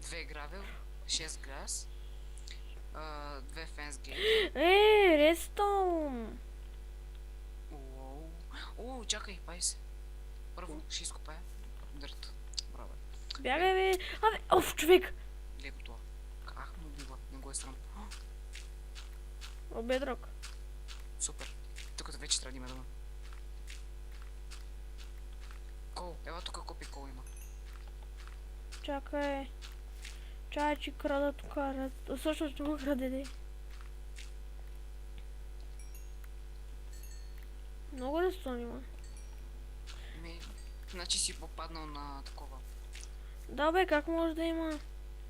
2 гравел, 6 гляс, 2 фенс гейт. Редстоун! О, чакай, пай се. Първо ще изкопая дърт. Браво. Бягай, бе! Абе, оф, човек! Леко това. Как му бива? Не го е срам. Бедрок. Супер. Тук вече трябва да има дома. Кол. Ела тук копи кол има. Чакай. Чай, че крада тук. Също ще го краде, де. Много редстоун има. Значи си попаднал на такова. Да, бе, как може да има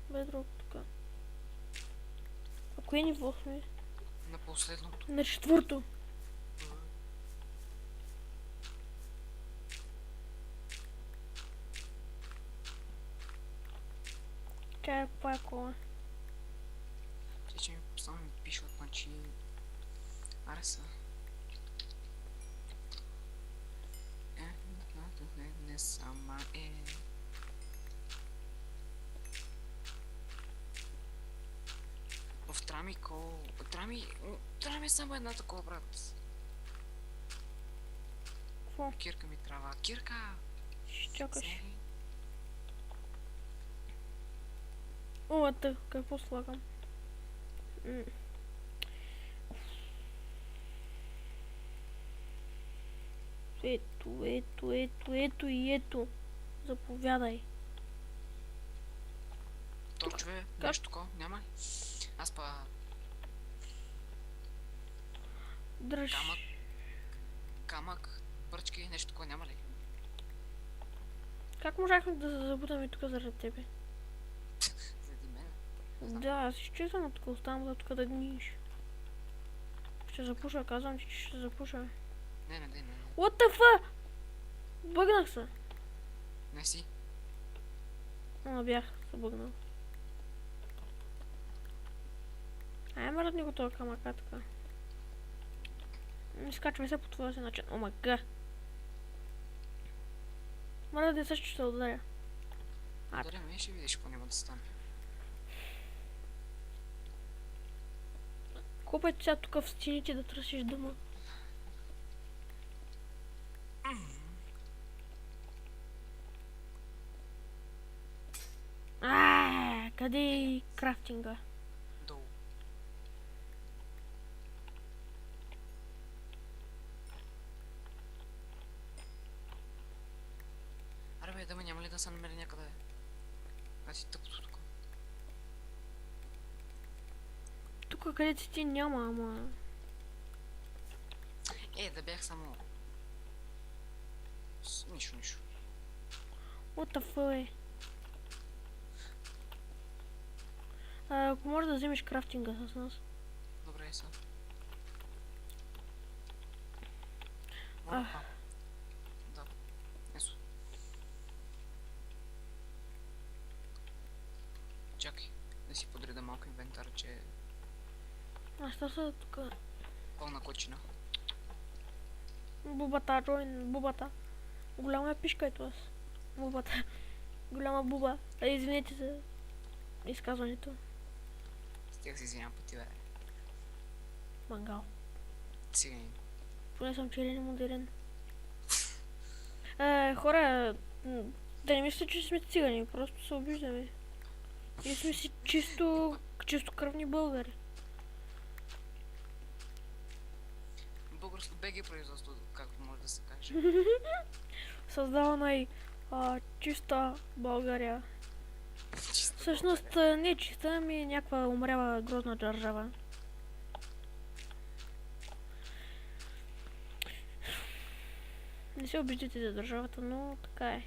бедрок тук? А кое ниво сме? На последното. На 4-то. Чай, каква е кола? Че ми само ми пишат, значи... Аре са. Не сама е. В Трами кол... Трами е само една такова, брат. Какво? Кирка ми трябва. Кирка! Ще чакаш. Сери. О, ето, какво слагам? Ето и ето. Заповядай. Точве, нещо такова, няма ли? Аз па... Дръж. Камък, пръчки, нещо такова, няма ли? Как можахме да забутаме тук заради тебе? Заради мен. Да, аз изчезвам тук, оставам да тук да гниш. Ще запуша, казвам, че ще запуша. Не. What the fuck? Бъгнах се. Не си. Бях се бъгнал. Ай, мръдни го това камъка така. Изкачвай се по твоя си начин. О, мага. Мръдни също ще ударя. Ударя ме и ще видиш какво няма да стане. Купай сега тук в стените да търсиш дъма. Къде е крафтинга? Долу. Аре бе, дъма няма ли да се намери някъде? Аз си тъпото тук. Тук където си ти няма, ама... Да бях само... Нищо. What the fuck е? Ако може да вземеш крафтинга с нас. Добре, са. Да. Есо. Чакай, да си подреда малко инвентар, че е Аз търся тук. пълна кочина. Бубата, Джойн, бубата. Голяма е пишка ето аз. Бубата. Голяма буба. Извинете за изказването. Стига си извинявам по ти, бе. Мангал. Цигани. Поне съм черен и модерен. Хора, да не мисля, че сме цигани, просто се обиждаме. И сме си чисто кръвни българи. Българско БГ производство, както може да се каже. Създавана и чиста България. Всъщност не чиста, ами някаква умряла грозна държава. Не се обиждайте за държавата, но така е.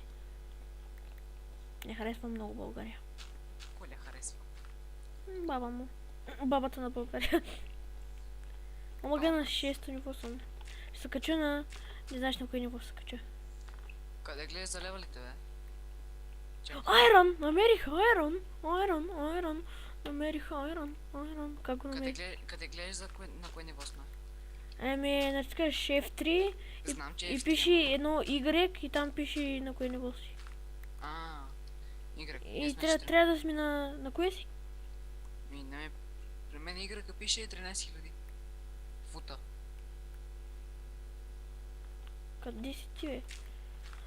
Не харесвам много България. Кой ли харесва? Баба му. Бабата на България. Омага на 6-то ниво съм. Ще се кача на... Не знаеш на кое ниво ще се кача. Къде гледаш за левелите, бе? Айрон! Намерих айрон! Намерих айрон. Как го намерих? Къде гледаш на кое ниво сме? Ами, натискаш F3 Знам, че и F3 пише едно Y и там пише на кое ниво си. Y. И трябва да сме на кое си? Не, при мен Y пише 13 000 фута. Къде си ти, бе?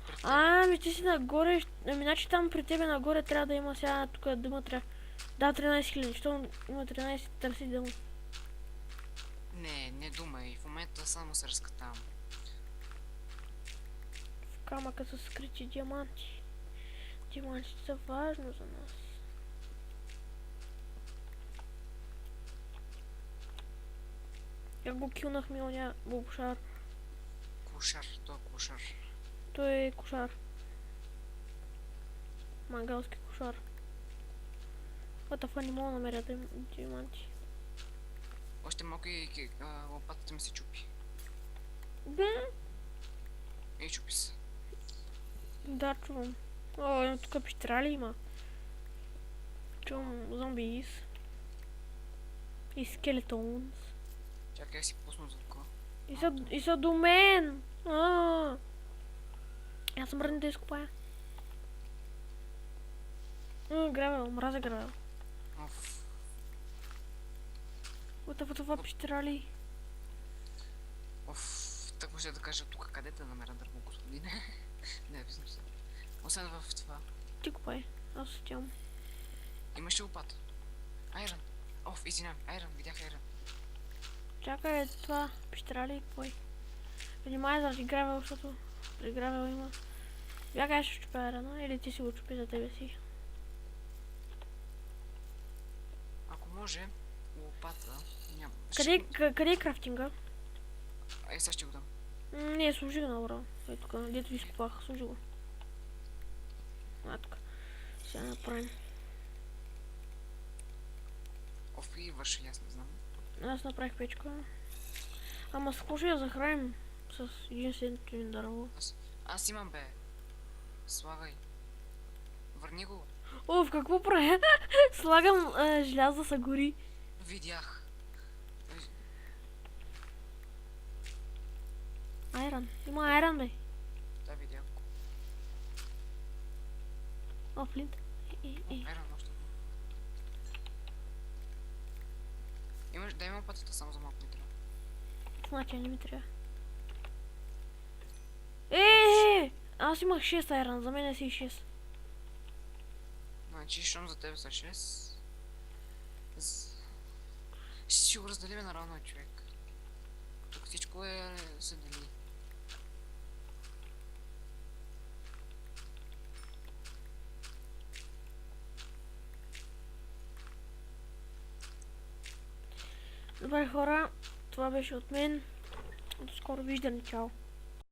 Пред теб. Ами ти си нагоре. Ами значи там при тебе нагоре трябва да има сега тук да има трябва. Да, 13 000, що има 13, търси да му. Не думай, в момента само се разкатавам. В камъка са скрити диаманти. Диамантите са важно за нас. Як го килнахме оня бобшар. Кошар, то е кошар. Той е кошар. Мангалски кошар. What не мога да намеря диаманти. Още малко и лопатата ми се чупи. Бе, Ей, чупи се. да, чувам. О, тук пещера ли има? Чувам зомбис. И скелетонс. Чакай да си пусна звука. И са до мен! Аз съм ръден да изкопая. Гравел, мразя гравел. Оф. Това пещера ли? Оф. Так може да кажа тук къде да намеря дърво, господине. Не, виждам се. Освен в това. Ти копай, аз отивам. Имаш ли лопата? Айрон. Оф, извинявам. Айрон, видях Айрон. Чакай, това пещера ли? Кой? Внимай заради гравел, защото при гравел има. Бягай ще чупя рана, или ти си го чупи за тебе си. Ако може, лопата няма. Къде е крафтинга? Ей, сега ще го дам. Не, служи го набра. Ей тук, дето изкопах, служи го. Тук. Сега направим. Оф, и върши, аз не знам. Аз направих печка. Ама с какво ще я захраним? С единственото ни дърво. Аз имам, бе. Слагай. Върни го. О, в какво правя? Слагам желязо да се гори. Видях. Айрон. Има айрон, бе. Да, видях. О, флинт. Айрон още. Имаш, дай ми лопатата само за малко ми трябва. Значи, не ми трябва. Аз имах 6 айрон, за мен е си 6. Значи, щом за тебе са 6. Ще си го разделим наравно, човек. Тук всичко се дели. Добре, хора, това беше от мен. До скоро виждане, чао.